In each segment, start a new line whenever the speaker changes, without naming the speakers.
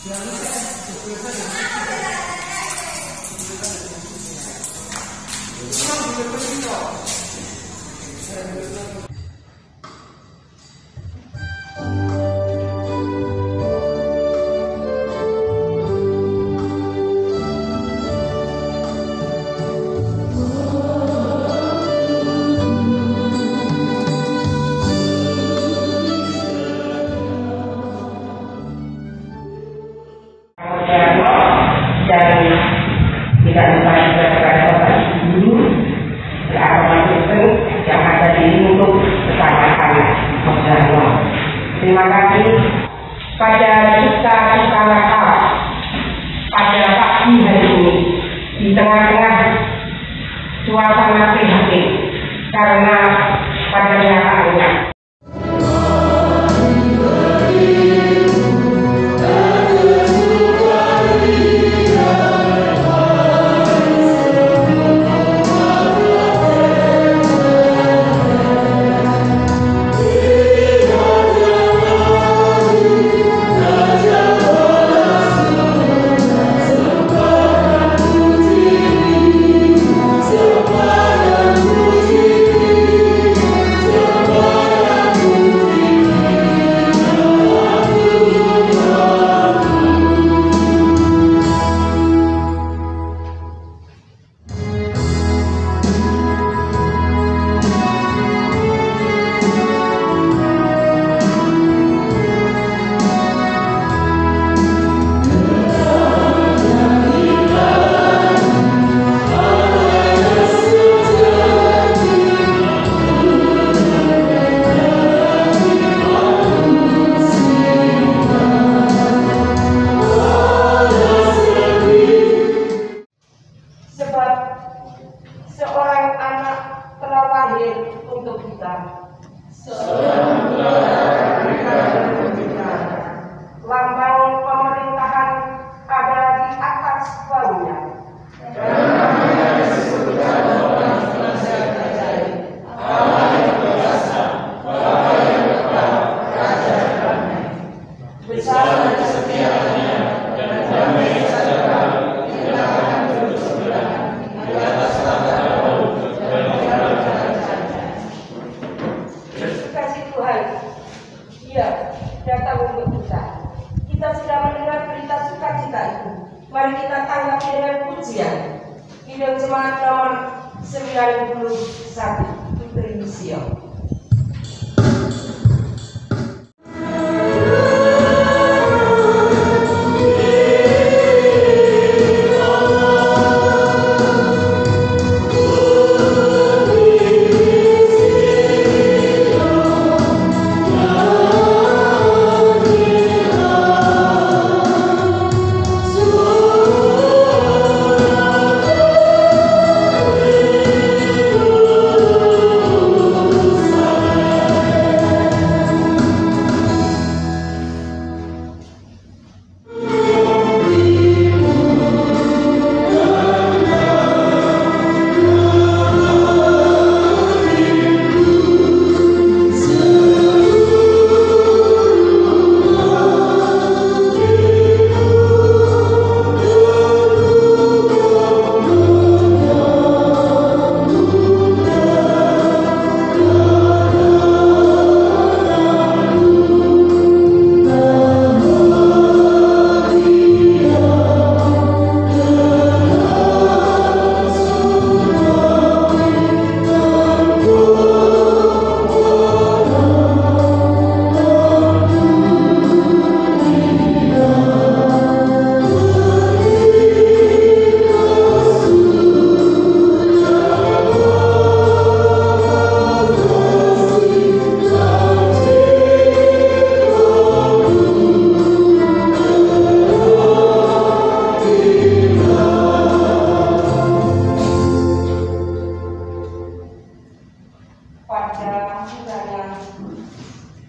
Tidak lupa juga kepada Bapak Ibu dan itu yang ada di sini untuk bersama-sama bersama. Terima kasih pada duka nakal pada pagi hari ini di tengah-tengah suasana prihatin karena pada kenyataannya seorang anak telah lahir untuk kita. Lambang pemerintahan ada di atas bahunya. Besar kesetiaannya dan damai sejahtera di tangan kebesaran di atas tata laut dan lautan. Kasih Tuhan, Dia datang untuk kita. Kita sudah mendengar berita sukacita itu. Mari kita tanggapi dengan pujian. Kidung Jemaat nomor 91, Putri Misio.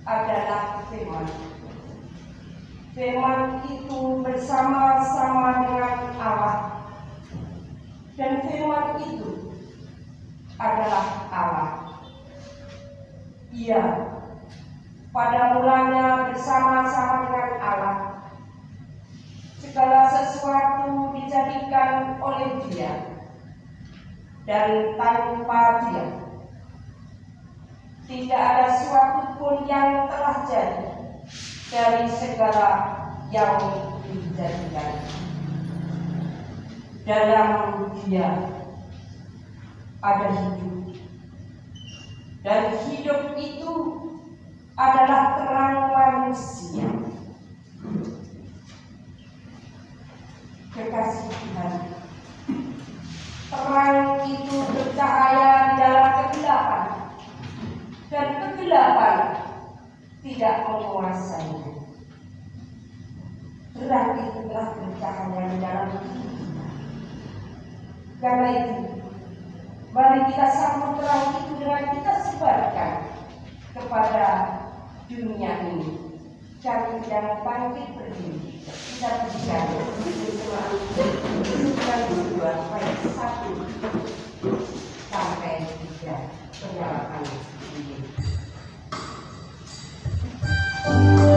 Adalah firman. Firman itu bersama-sama dengan Allah, dan firman itu adalah Allah. Ia pada mulanya bersama-sama dengan Allah. diberikan oleh Dia dan tanpa Dia tidak ada suatu pun yang telah jadi dari segala yang dijadikan. Dalam Dia ada hidup, dan hidup itu adalah terang manusia. Kekasih Tuhan, terang itu bercahaya di dalam kegelapan, dan kegelapan tidak menguasainya. Terang itu telah bercahaya di dalam diri kita. Karena itu, mari kita sambut terang itu dengan kita sebarkan kepada dunia ini. Kami sedang bangkit berdiri. Kita berikan bersama 92 ayat 1 sampai 3. Penyalakan ini.
Yeah.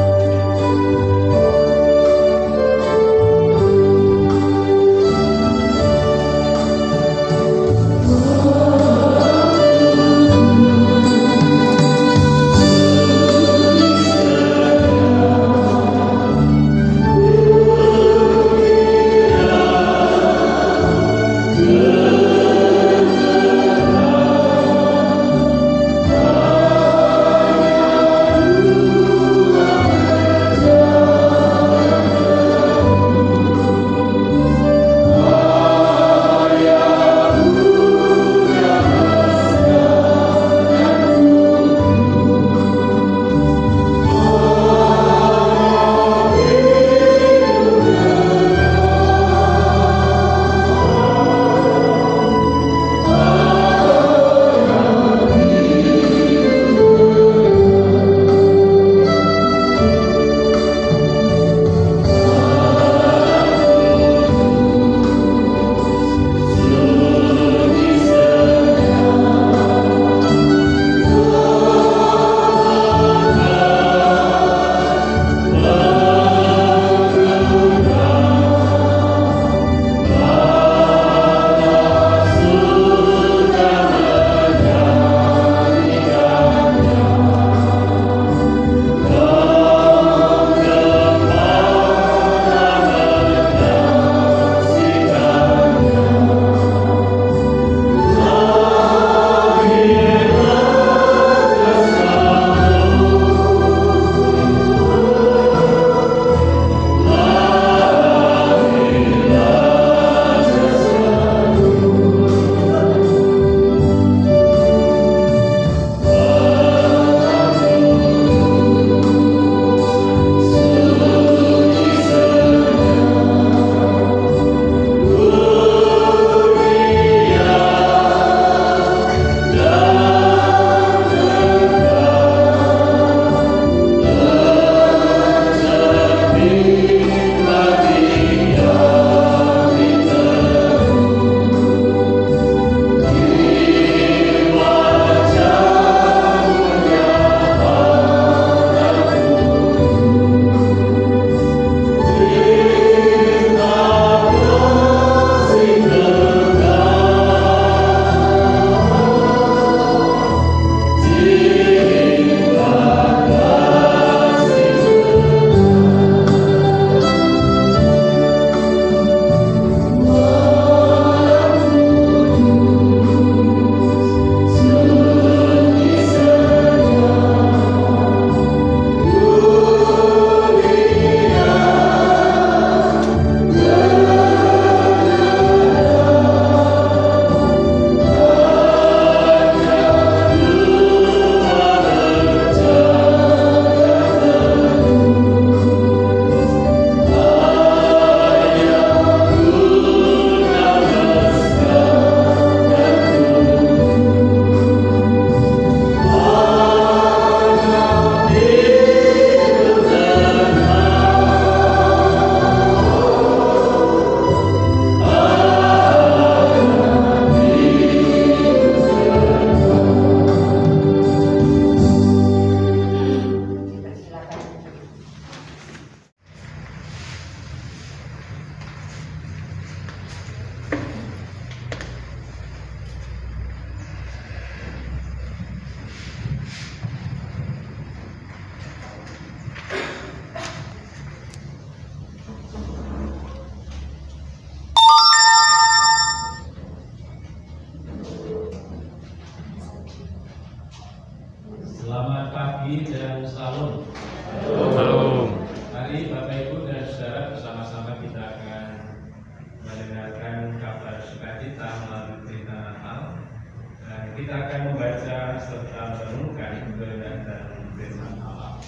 kita akan membaca serta merenungkan kebenaran dan firman Allah.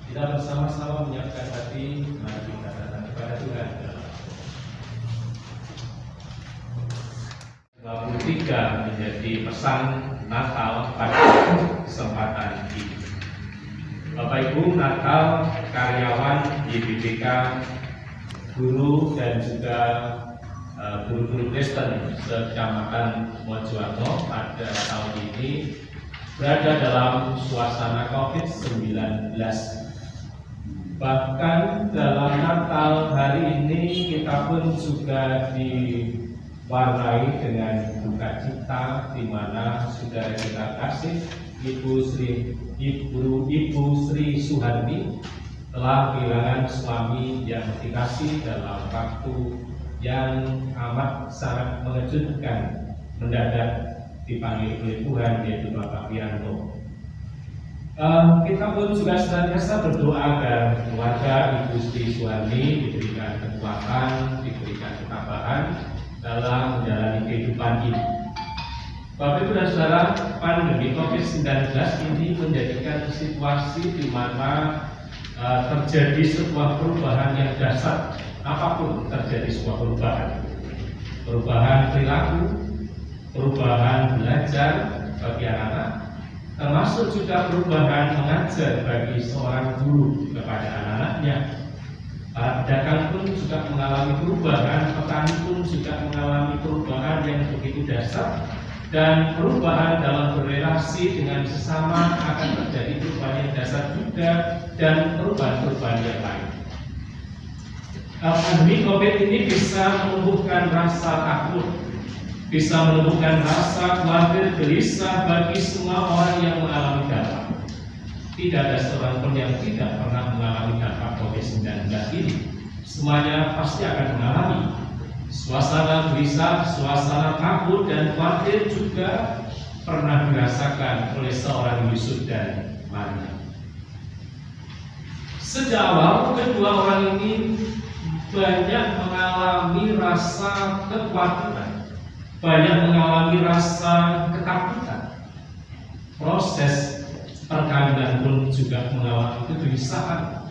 Kita bersama-sama menyiapkan hati, mari kita datang kepada Tuhan. 23 menjadi pesan Natal pada kesempatan ini. Bapak Ibu, Natal, karyawan YBBK, guru dan juga guru-guru Kristen Kecamatan Mojoarno pada tahun ini berada dalam suasana COVID-19. Bahkan dalam Natal hari ini kita pun juga diwarnai dengan duka cita, di mana saudara kita kasih Ibu Sri Suharni telah kehilangan suami yang dikasih dalam waktu yang amat sangat mengejutkan, mendadak dipanggil oleh Tuhan, yaitu Bapak Wianto. Kita pun juga senantiasa berdoa agar keluarga Ibu Sri Suharni diberikan kekuatan, diberikan ketabahan dalam menjalani kehidupan ini. Bapak Ibu dan Saudara, pandemi COVID-19 ini menjadikan situasi di mana terjadi sebuah perubahan yang dasar. Apapun terjadi sebuah perubahan perilaku, perubahan belajar bagi anak-anak, termasuk juga perubahan mengajar bagi seorang guru kepada anak-anaknya. Para pedagang pun juga mengalami perubahan, petani pun juga mengalami perubahan yang begitu dasar, dan perubahan dalam berrelasi dengan sesama akan terjadi perubahan yang dasar juga, dan perubahan-perubahan yang lain. Pandemi COVID ini bisa menumbuhkan rasa takut, bisa menumbuhkan rasa khawatir, gelisah bagi semua orang yang mengalami dampak. Tidak ada seorang pun yang tidak pernah mengalami dampak COVID-19 ini. Semuanya pasti akan mengalami suasana gelisah, suasana takut dan khawatir juga pernah dirasakan oleh seorang Yusuf dan Maria. Sejak awal kedua orang ini banyak mengalami rasa kekhawatiran, banyak mengalami rasa ketakutan. Proses perkawinan pun juga mengalami kegelisahan.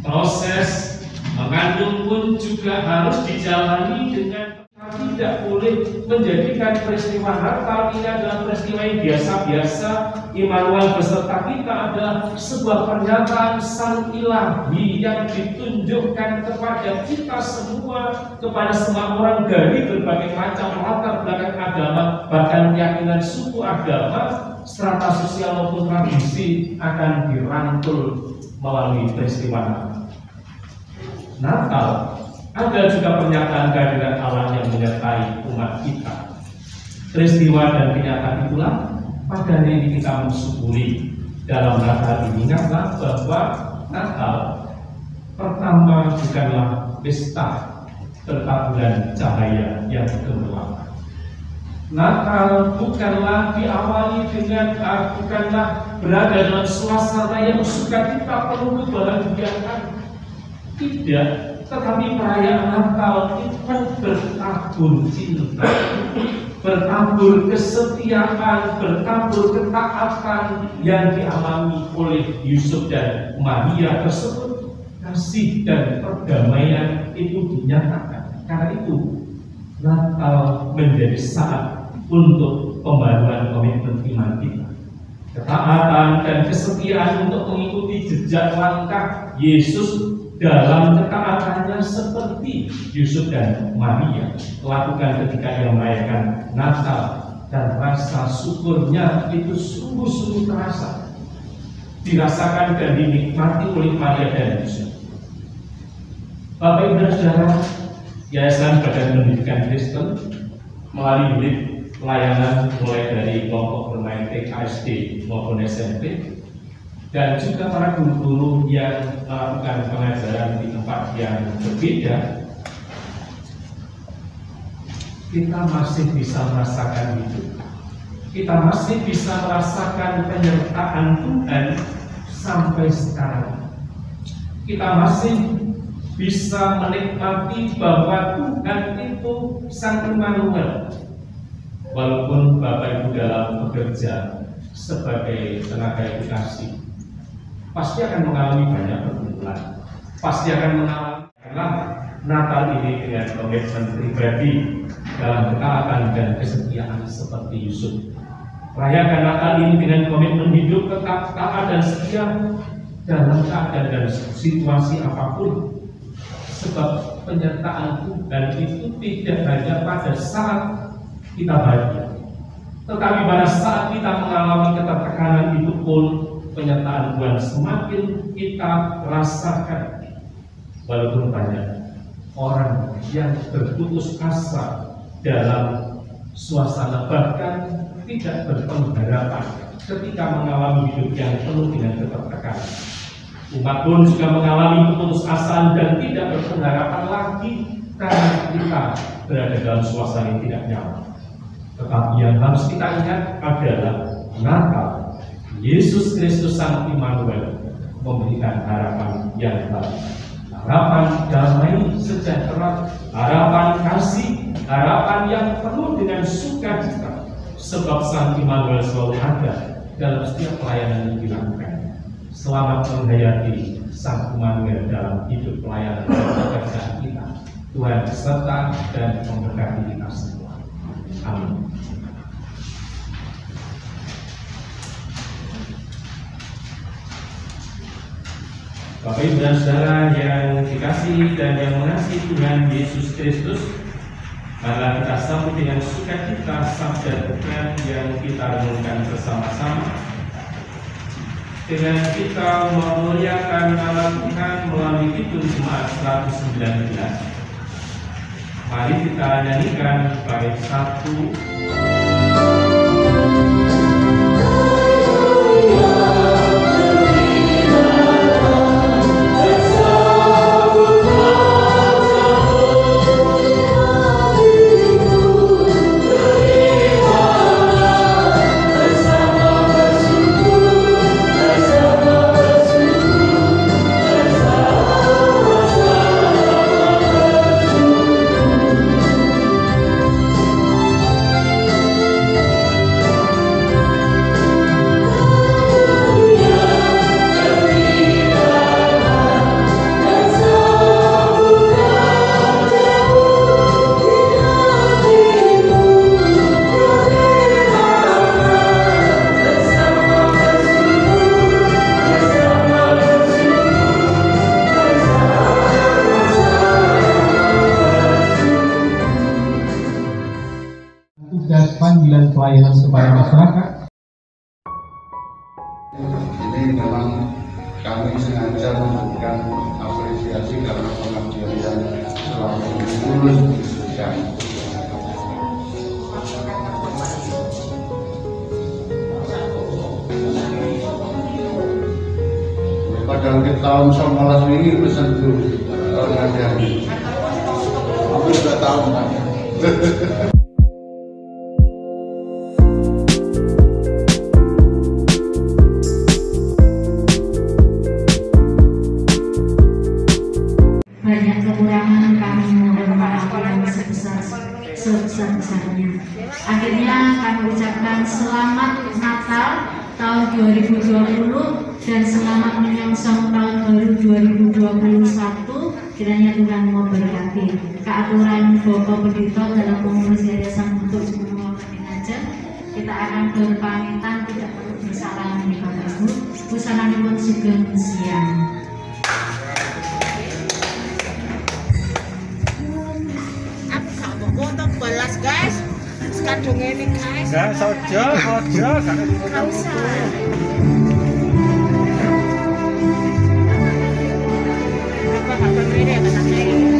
Proses mengandung pun juga harus dijalani dengan tidak boleh menjadikan peristiwa Natal ini adalah peristiwa yang biasa-biasa. Immanuel beserta kita adalah sebuah pernyataan Sang Ilahi yang ditunjukkan kepada kita semua, kepada semua orang dari berbagai macam latar belakang agama, bahkan keyakinan suku agama, strata sosial maupun tradisi akan dirangkul melalui peristiwa Natal. Natal ada juga pernyataan kehadiran Allah yang menyertai umat kita. Peristiwa dan kenyataan itulah pada hari ini kita mensyukuri. Dalam Natal ini ingatlah bahwa Natal pertama bukanlah pesta pertaburan cahaya yang gemerlap. Natal bukanlah diawali dengan bukanlah berada dalam suasana yang sukacita penuh kebahagiaan. Tidak, tetapi perayaan Natal itu bertabur cinta, bertabur kesetiaan, bertabur ketaatan yang dialami oleh Yusuf dan Maria tersebut. Kasih dan perdamaian itu dinyatakan. Karena itu Natal menjadi saat untuk pembaruan komitmen iman kita, ketaatan dan kesetiaan untuk mengikuti jejak langkah Yesus dalam ketaatannya seperti Yusuf dan Maria lakukan ketika ia merayakan Natal, dan rasa syukurnya itu sungguh-sungguh terasa, dirasakan dan dinikmati oleh Maria dan Yusuf. Bapak Ibu dan Saudara, Yayasan Badan Pendidikan Kristen melalui unit pelayanan mulai dari kelompok bermain TK, SD maupun SMP, dan juga para guru-guru yang melakukan pengajaran di tempat yang berbeda, kita masih bisa merasakan itu. Kita masih bisa merasakan penyertaan Tuhan sampai sekarang. Kita masih bisa menikmati bahwa Tuhan itu Sang Immanuel, walaupun Bapak Ibu dalam bekerja sebagai tenaga edukasi, pasti akan mengalami banyak pergumulan, pasti akan mengalami Natal ini dengan komitmen pribadi dalam ketaatan dan kesetiaan seperti Yusuf. Rayakan Natal ini dengan komitmen hidup tetap taat dan setia dalam keadaan dan situasi apapun. Sebab penyertaan Tuhan itu tidak hanya pada saat kita bahagia, tetapi pada saat kita mengalami ketertekanan itu pun penyertaan Tuhan semakin kita rasakan. Walaupun banyak orang yang berputus asa dalam suasana bahkan tidak berpengharapan ketika mengalami hidup yang penuh dengan ketertekanan. Umat pun juga mengalami keputusasaan dan tidak berpengharapan lagi karena kita berada dalam suasana yang tidak nyaman. Tetapi yang harus kita ingat adalah Natal, Yesus Kristus Sang Immanuel memberikan harapan yang baru, harapan damai sejahtera, harapan kasih, harapan yang penuh dengan sukacita. Sebab Sang Immanuel selalu ada dalam setiap pelayanan yang dilakukan. Selamat menghayati Sang Immanuel dalam hidup pelayanan dan pekerjaan kita. Tuhan beserta dan memberkati kita semua. Amin. Bapak Ibu dan Saudara yang dikasihi dan yang mengasihi Tuhan Yesus Kristus, marilah kita sambut dengan sukacita sabda Tuhan yang kita renungkan bersama-sama dengan kita memuliakan nama Tuhan melalui Kidung Jemaat 119. Mari kita nyanyikan bait 1.
Panggilan pelayanan kepada masyarakat.
Ini memang kami sengaja memberikan apresiasi karena pengabdian yang selalu tulus diberikan. Padahal di tahun 19 ini pesan dulu tahun hari. Aku sudah tahu kan.
Banyak kekurangan kami mohon maaf sebesar-besarnya. Akhirnya kami ucapkan selamat Natal tahun 2020 dan selamat menyongsong tahun baru 2021. Kiranya Tuhan memberkati. Keaturan Bapak Pendeta dalam pengurus Yayasan untuk Semua Pengajar, kita akan berpamitan, tidak perlu bersalam di Bapak Ibu. Busananipun sugeng siang.
Untuk balas guys, sekadung ini guys.
Guys, ojo,
Nggak usah. Apa ini ya kenapa ini?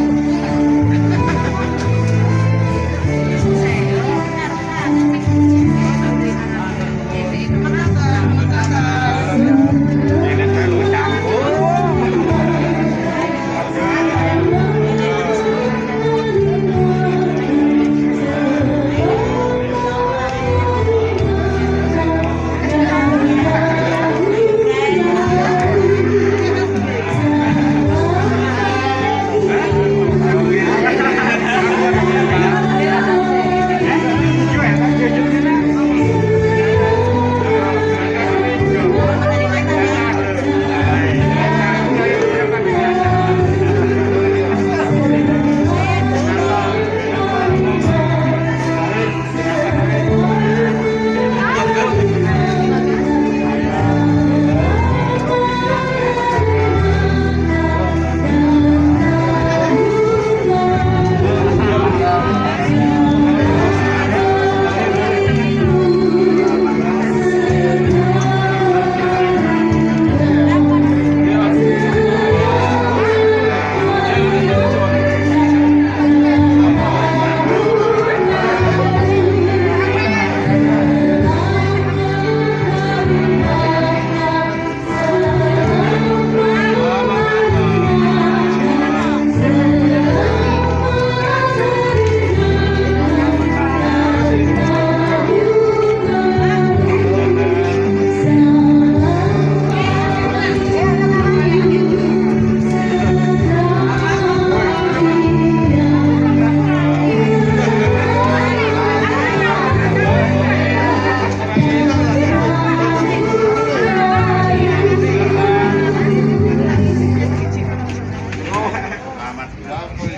Hari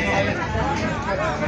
ini